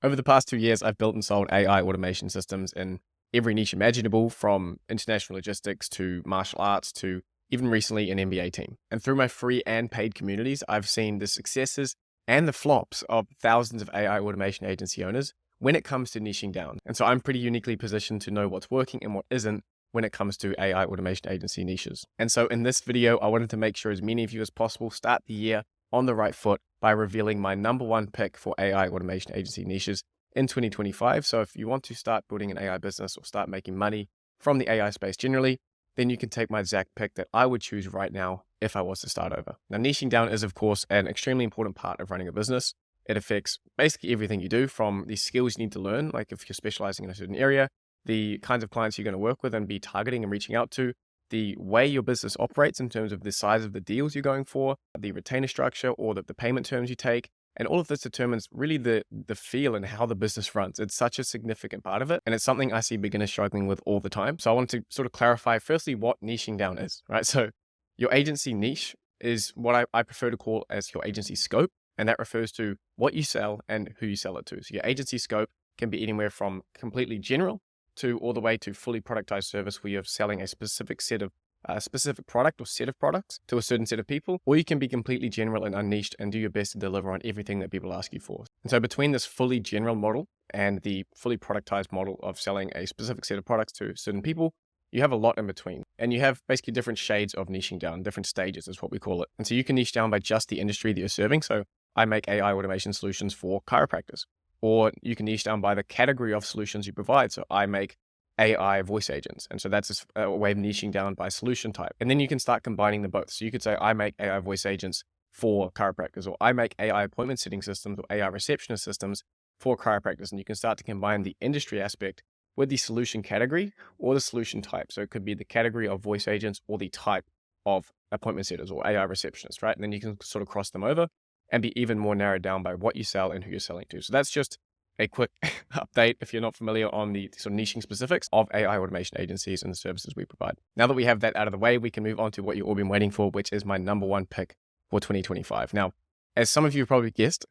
Over the past 2 years, I've built and sold AI automation systems in every niche imaginable, from international logistics to martial arts to even recently an NBA team. And through my free and paid communities, I've seen the successes and the flops of thousands of AI automation agency owners when it comes to niching down. And so I'm pretty uniquely positioned to know what's working and what isn't when it comes to AI automation agency niches. And so in this video, I wanted to make sure as many of you as possible start the year on the right foot by revealing my number one pick for AI automation agency niches in 2025. So if you want to start building an AI business or start making money from the AI space generally, then you can take my exact pick that I would choose right now if I was to start over. Now, niching down is, of course, an extremely important part of running a business. It affects basically everything you do, from the skills you need to learn, like if you're specializing in a certain area, the kinds of clients you're going to work with and be targeting and reaching out to, the way your business operates in terms of the size of the deals you're going for, the retainer structure or the payment terms you take. And all of this determines really the feel and how the business runs. It's such a significant part of it. And it's something I see beginners struggling with all the time. So I want to sort of clarify firstly what niching down is, right? So your agency niche is what I prefer to call as your agency scope. And that refers to what you sell and who you sell it to. So your agency scope can be anywhere from completely general to all the way to fully productized service, where you're selling a specific set of specific product or set of products to a certain set of people, or you can be completely general and unniched and do your best to deliver on everything that people ask you for. And so between this fully general model and the fully productized model of selling a specific set of products to certain people, you have a lot in between. And you have basically different shades of niching down, different stages is what we call it. And so you can niche down by just the industry that you're serving. So I make AI automation solutions for chiropractors. Or you can niche down by the category of solutions you provide. So I make AI voice agents. And so that's a way of niching down by solution type. And then you can start combining them both. So you could say, I make AI voice agents for chiropractors, or I make AI appointment setting systems or AI receptionist systems for chiropractors. And you can start to combine the industry aspect with the solution category or the solution type. So it could be the category of voice agents or the type of appointment setters or AI receptionists, right? And then you can sort of cross them over and be even more narrowed down by what you sell and who you're selling to. So that's just a quick update if you're not familiar on the sort of niching specifics of AI automation agencies and the services we provide. Now that we have that out of the way, we can move on to what you've all been waiting for, which is my number one pick for 2025. Now, as some of you have probably guessed,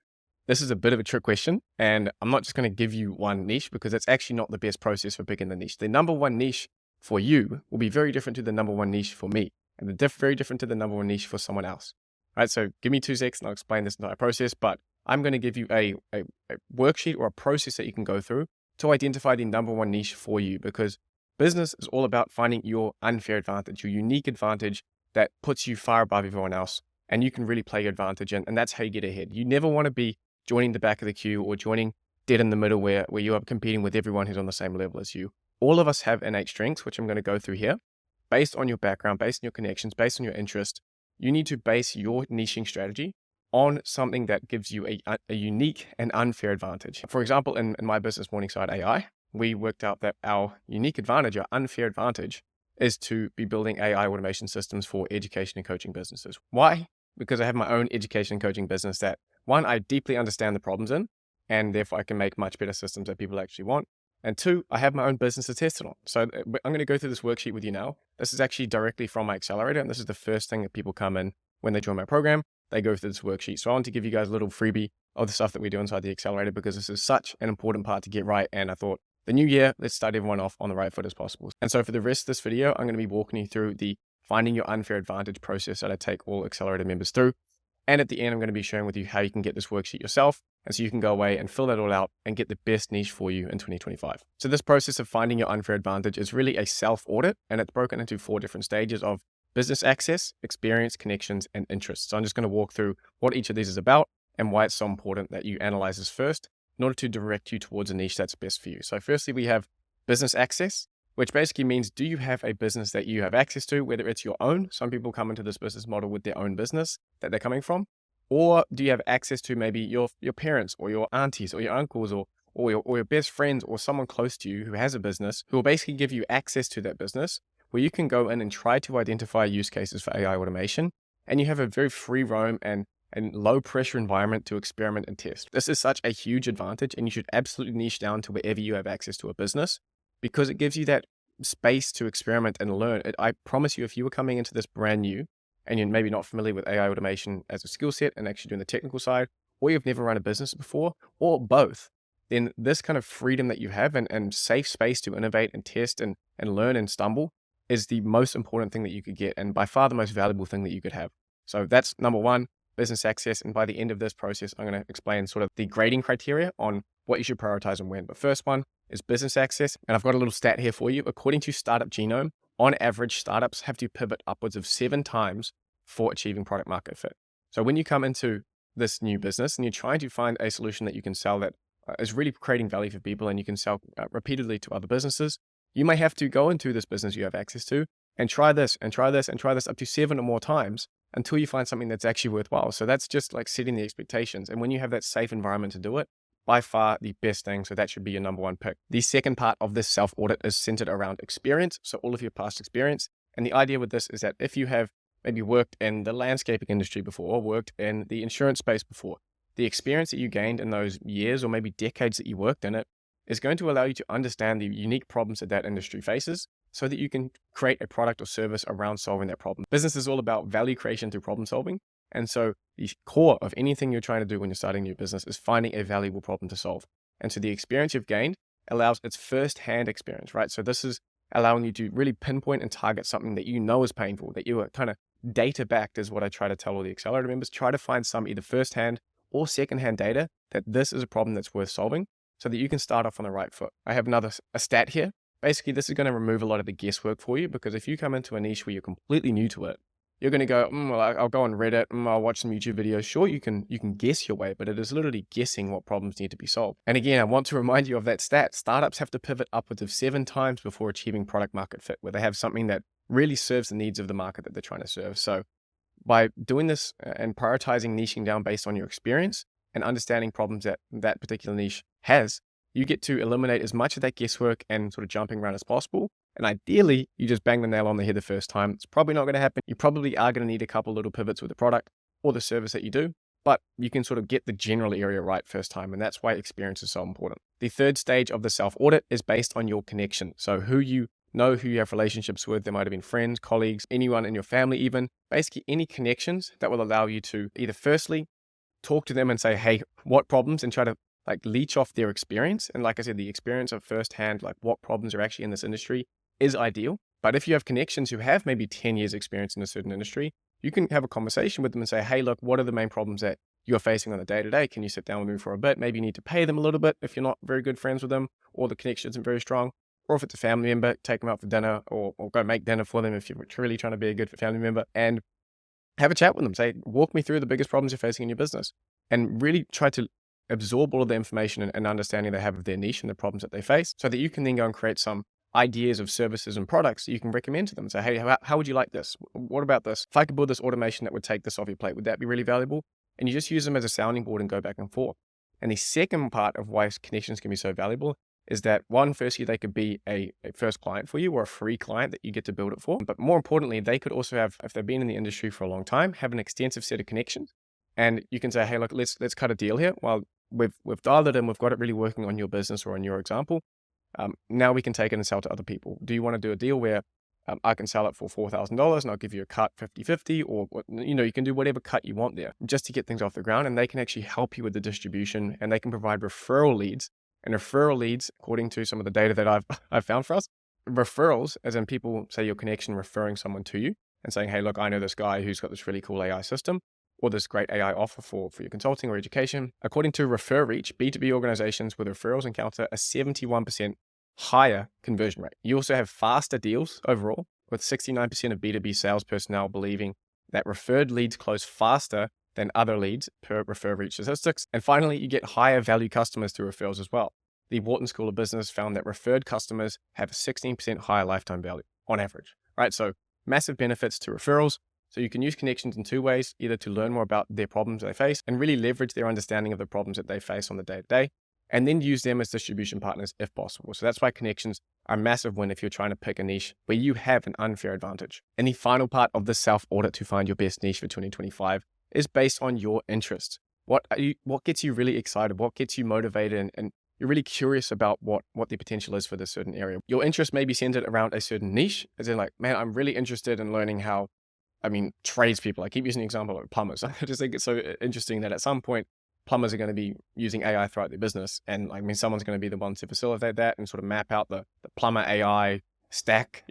this is a bit of a trick question, and I'm not just going to give you one niche because it's actually not the best process for picking the niche. The number one niche for you will be very different to the number one niche for me, and very different to the number one niche for someone else. Right, so give me 2 seconds and I'll explain this entire process, but I'm going to give you a worksheet or a process that you can go through to identify the number one niche for you, because business is all about finding your unfair advantage, your unique advantage that puts you far above everyone else, and you can really play your advantage, and that's how you get ahead. You never want to be joining the back of the queue or joining dead in the middle where you are competing with everyone who's on the same level as you. All of us have innate strengths, which I'm going to go through here, based on your background, based on your connections, based on your interest. You need to base your niching strategy on something that gives you a unique and unfair advantage. For example, in my business, Morningside AI, we worked out that our unique advantage, our unfair advantage, is to be building AI automation systems for education and coaching businesses. Why? Because I have my own education and coaching business that, one, I deeply understand the problems in, and therefore I can make much better systems that people actually want. And 2, I have my own business to test it on. So I'm going to go through this worksheet with you now. This is actually directly from my accelerator, and this is the first thing that people come in when they join my program. They go through this worksheet. So I want to give you guys a little freebie of the stuff that we do inside the accelerator, because this is such an important part to get right. And I thought, the new year, let's start everyone off on the right foot as possible. And so for the rest of this video, I'm going to be walking you through the finding your unfair advantage process that I take all accelerator members through. And at the end, I'm going to be sharing with you how you can get this worksheet yourself. And so you can go away and fill that all out and get the best niche for you in 2025. So this process of finding your unfair advantage is really a self-audit, and it's broken into 4 different stages of business access, experience, connections, and interest. So I'm just going to walk through what each of these is about and why it's so important that you analyze this first in order to direct you towards a niche that's best for you. So firstly, we have business access, which basically means, do you have a business that you have access to, whether it's your own? Some people come into this business model with their own business that they're coming from. Or do you have access to maybe your parents or your aunties or your uncles or your best friends or someone close to you who has a business, who will basically give you access to that business, where you can go in and try to identify use cases for AI automation, and you have a very free roam and low pressure environment to experiment and test. This is such a huge advantage, and you should absolutely niche down to wherever you have access to a business, because it gives you that space to experiment and learn. I promise you, if you were coming into this brand new and you're maybe not familiar with AI automation as a skill set and actually doing the technical side, or you've never run a business before, or both, then this kind of freedom that you have and safe space to innovate and test and learn and stumble is the most important thing that you could get, and by far the most valuable thing that you could have. So that's number one, business access. And by the end of this process, I'm going to explain sort of the grading criteria on what you should prioritize and when. But first one is business access. And I've got a little stat here for you. According to Startup Genome, on average, startups have to pivot upwards of 7 times for achieving product market fit. So when you come into this new business and you're trying to find a solution that you can sell that is really creating value for people and you can sell repeatedly to other businesses, you may have to go into this business you have access to and try this and try this and try this up to 7 or more times until you find something that's actually worthwhile. So that's just like setting the expectations. And when you have that safe environment to do it, by far the best thing. So that should be your number one pick. The second part of this self-audit is centered around experience. So all of your past experience. And the idea with this is that if you have maybe worked in the landscaping industry before, or worked in the insurance space before, the experience that you gained in those years or maybe decades that you worked in it is going to allow you to understand the unique problems that that industry faces so that you can create a product or service around solving that problem. Business is all about value creation through problem solving. And so the core of anything you're trying to do when you're starting a new business is finding a valuable problem to solve. And so the experience you've gained allows its first-hand experience, right? So this is allowing you to really pinpoint and target something that you know is painful, that you are kind of data-backed is what I try to tell all the accelerator members. Try to find some either first-hand or second-hand data that this is a problem that's worth solving so that you can start off on the right foot. I have a stat here. Basically, this is going to remove a lot of the guesswork for you, because if you come into a niche where you're completely new to it, you're going to go, well, I'll go on Reddit, I'll watch some YouTube videos. Sure, you can guess your way, but it is literally guessing what problems need to be solved. And again, I want to remind you of that stat. Startups have to pivot upwards of 7 times before achieving product market fit, where they have something that really serves the needs of the market that they're trying to serve. So by doing this and prioritizing niching down based on your experience and understanding problems that that particular niche has, you get to eliminate as much of that guesswork and sort of jumping around as possible. And ideally, you just bang the nail on the head the first time. It's probably not going to happen. You probably are going to need a couple little pivots with the product or the service that you do, but you can sort of get the general area right first time. And that's why experience is so important. The third stage of the self-audit is based on your connection. So who you know, who you have relationships with. There might have been friends, colleagues, anyone in your family even. Basically any connections that will allow you to either firstly talk to them and say, hey, what problems, and try to like leech off their experience. And like I said, the experience of firsthand, like what problems are actually in this industry is ideal. But if you have connections who have maybe 10 years experience in a certain industry, you can have a conversation with them and say, hey, look, what are the main problems that you're facing on a day-to-day? Can you sit down with me for a bit? Maybe you need to pay them a little bit if you're not very good friends with them, or the connection isn't very strong. Or if it's a family member, take them out for dinner, or go make dinner for them if you're really trying to be a good family member, and have a chat with them. Say, walk me through the biggest problems you're facing in your business, and really try to absorb all of the information and understanding they have of their niche and the problems that they face, so that you can then go and create some ideas of services and products that you can recommend to them. Say, hey, how would you like this? What about this? If I could build this automation that would take this off your plate, would that be really valuable? And you just use them as a sounding board and go back and forth. And the second part of why connections can be so valuable is that one, firstly, they could be a first client for you or a free client that you get to build it for. But more importantly, they could also have, if they've been in the industry for a long time, have an extensive set of connections. And you can say, hey, look, let's cut a deal here. Well, we've dialed it in, we've got it really working on your business or on your example. Now we can take it and sell to other people. Do you want to do a deal where I can sell it for $4,000 and I'll give you a cut 50-50, or, you can do whatever cut you want there just to get things off the ground, and they can actually help you with the distribution, and they can provide referral leads. And referral leads, according to some of the data that I've found for us, referrals, as in people, say your connection referring someone to you and saying, hey, look, I know this guy who's got this really cool AI system or this great AI offer for your consulting or education. According to ReferReach, B2B organizations with referrals encounter a 71% higher conversion rate. You also have faster deals overall, with 69% of B2B sales personnel believing that referred leads close faster than other leads per ReferReach statistics. And finally, you get higher value customers through referrals as well. The Wharton School of Business found that referred customers have a 16% higher lifetime value on average, right? So massive benefits to referrals. So you can use connections in two ways, either to learn more about their problems they face and really leverage their understanding of the problems that they face on the day-to-day, and then use them as distribution partners if possible. So that's why connections are a massive win if you're trying to pick a niche where you have an unfair advantage. And the final part of the self-audit to find your best niche for 2025 is based on your interests. What gets you really excited? What gets you motivated? And you're really curious about what the potential is for this certain area. Your interest may be centered around a certain niche, as in like, man, I'm really interested in learning how, tradespeople, I keep using the example of plumbers. I just think it's so interesting that at some point, plumbers are going to be using AI throughout their business. And someone's going to be the one to facilitate that and sort of map out the plumber AI stack.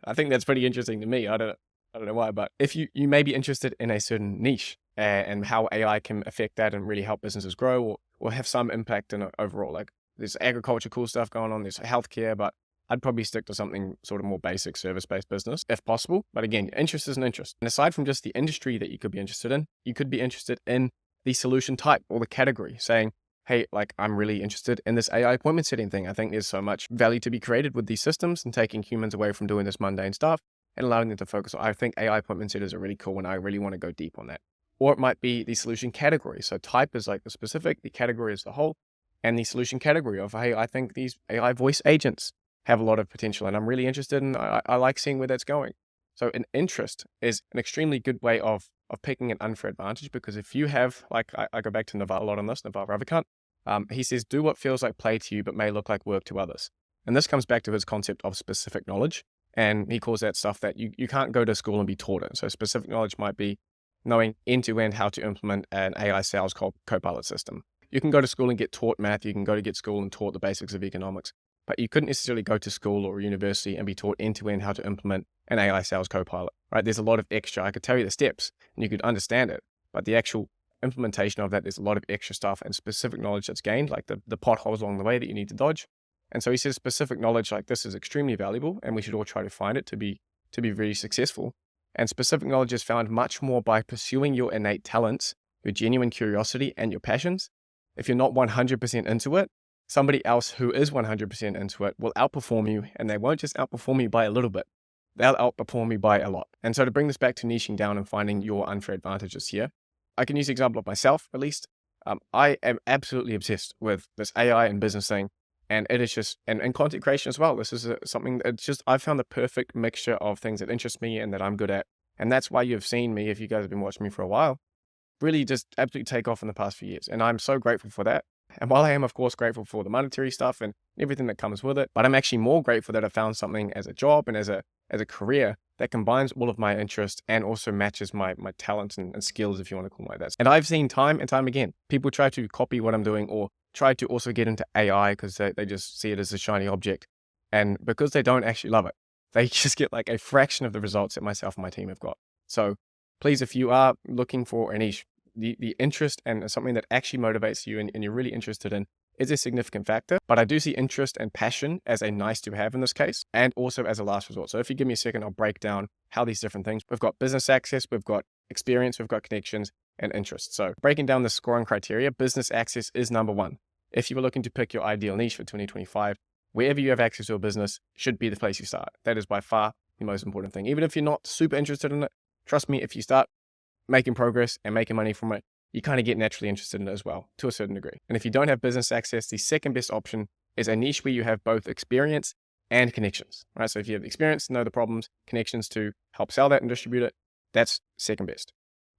I think that's pretty interesting to me. I don't know why, but if you may be interested in a certain niche and how AI can affect that and really help businesses grow or have some impact in overall, like there's agriculture, cool stuff going on, there's healthcare, but I'd probably stick to something sort of more basic service-based business if possible. But again, interest is an interest. And aside from just the industry that you could be interested in, you could be interested in the solution type or the category, saying, hey, I'm really interested in this AI appointment setting thing. I think there's so much value to be created with these systems and taking humans away from doing this mundane stuff and allowing them to focus. I think AI appointment setters are really cool and I really want to go deep on that. Or it might be the solution category. So type is like the specific, the category is the whole, and the solution category of, hey, I think these AI voice agents have a lot of potential and I'm really interested in, I like seeing where that's going. So an interest is an extremely good way of picking an unfair advantage, because if you have, I go back to Naval a lot on this, Naval Ravikant, he says, do what feels like play to you, but may look like work to others. And this comes back to his concept of specific knowledge. And he calls that stuff that you can't go to school and be taught it. So specific knowledge might be knowing end-to-end how to implement an AI sales copilot system. You can go to school and get taught math. You can go to school and taught the basics of economics, but you couldn't necessarily go to school or university and be taught end-to-end how to implement an AI sales copilot, right? There's a lot of extra. I could tell you the steps and you could understand it, but the actual implementation of that, there's a lot of extra stuff and specific knowledge that's gained, like the potholes along the way that you need to dodge. And so he says specific knowledge like this is extremely valuable and we should all try to find it to be really successful. And specific knowledge is found much more by pursuing your innate talents, your genuine curiosity and your passions. If you're not 100% into it, somebody else who is 100% into it will outperform you, and they won't just outperform you by a little bit. They'll outperform you by a lot. And so to bring this back to niching down and finding your unfair advantages here, I can use the example of myself, at least. I am absolutely obsessed with this AI and business thing. And it is just, and content creation as well. This is something that's just, I've found the perfect mixture of things that interest me and that I'm good at. And that's why you've seen me, if you guys have been watching me for a while, really just absolutely take off in the past few years. And I'm so grateful for that. And while I am, of course, grateful for the monetary stuff and everything that comes with it, but I'm actually more grateful that I found something as a job and as a career that combines all of my interests and also matches my talents and skills, if you want to call it like that. And I've seen time and time again, people try to copy what I'm doing or try to also get into AI because they just see it as a shiny object. And because they don't actually love it, they just get like a fraction of the results that myself and my team have got. So please, if you are looking for a niche, the interest and something that actually motivates you and you're really interested in is a significant factor. But I do see interest and passion as a nice to have in this case, and also as a last resort. So if you give me a second, I'll break down how these different things. We've got business access, we've got experience, we've got connections and interest. So breaking down the scoring criteria, business access is number one. If you were looking to pick your ideal niche for 2025, wherever you have access to a business should be the place you start. That is by far the most important thing. Even if you're not super interested in it, trust me, if you start making progress and making money from it, you kind of get naturally interested in it as well, to a certain degree. And if you don't have business access, the second best option is a niche where you have both experience and connections, right? So if you have experience to know the problems, connections to help sell that and distribute it, that's second best.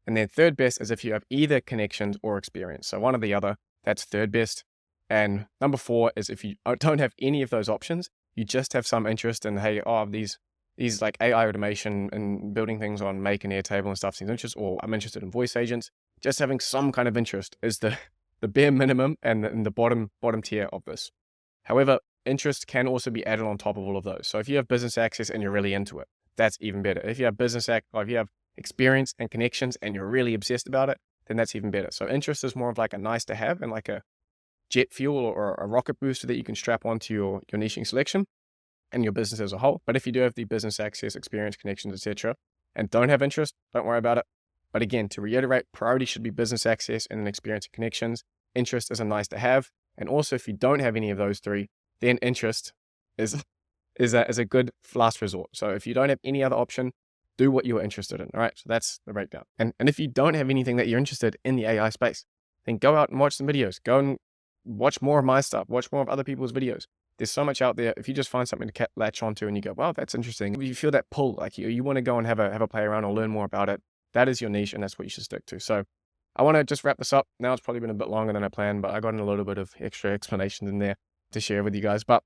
And then third best is if you have either connections or experience. So one or the other, that's third best. And number four is if you don't have any of those options, you just have some interest in, hey, these like AI automation and building things on Make and Airtable and stuff seems interesting, or I'm interested in voice agents. Just having some kind of interest is the bare minimum and the bottom tier of this. However, interest can also be added on top of all of those. So if you have business access and you're really into it, that's even better. If you have if you have experience and connections and you're really obsessed about it, then that's even better. So interest is more of like a nice to have and like a jet fuel or a rocket booster that you can strap onto your niching selection and your business as a whole. But if you do have the business access, experience, connections, etc., and don't have interest, don't worry about it. But again, to reiterate, priority should be business access and then experience and connections. Interest is a nice to have. And also, if you don't have any of those three, then interest is a good last resort. So if you don't have any other option, do what you're interested in. All right. So that's the breakdown. And if you don't have anything that you're interested in the AI space, then go out and watch some videos. Go and watch more of my stuff. Watch more of other people's videos. There's so much out there. If you just find something to latch onto and you go, wow, that's interesting. If you feel that pull, like you want to go and have a play around or learn more about it, that is your niche and that's what you should stick to. So I want to just wrap this up. Now it's probably been a bit longer than I planned, but I got in a little bit of extra explanations in there to share with you guys. But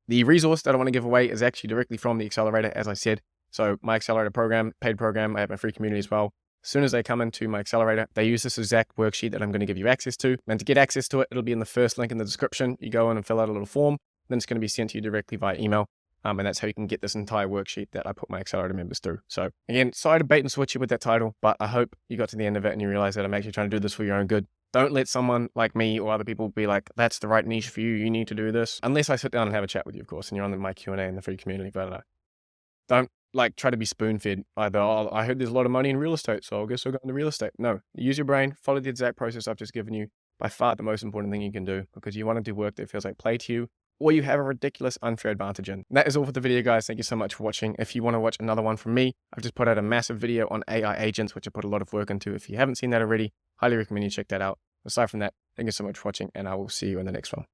the resource that I want to give away is actually directly from the accelerator, as I said. So my accelerator program, paid program, I have my free community as well. As soon as they come into my accelerator, they use this exact worksheet that I'm going to give you access to. And to get access to it, it'll be in the first link in the description. You go in and fill out a little form. Then it's going to be sent to you directly via email. And that's how you can get this entire worksheet that I put my accelerator members through. So again, sorry to bait and switch you with that title, but I hope you got to the end of it and you realize that I'm actually trying to do this for your own good. Don't let someone like me or other people be like, that's the right niche for you. You need to do this. Unless I sit down and have a chat with you, of course, and you're on my Q&A in the free community. But don't try to be spoon-fed either. Oh, I heard there's a lot of money in real estate, so I guess I'll go into real estate. No, use your brain, follow the exact process I've just given you. By far the most important thing you can do, because you want to do work that feels like play to you, or you have a ridiculous unfair advantage in. That is all for the video, guys. Thank you so much for watching. If you want to watch another one from me, I've just put out a massive video on AI agents, which I put a lot of work into. If you haven't seen that already, highly recommend you check that out. Aside from that, thank you so much for watching, and I will see you in the next one.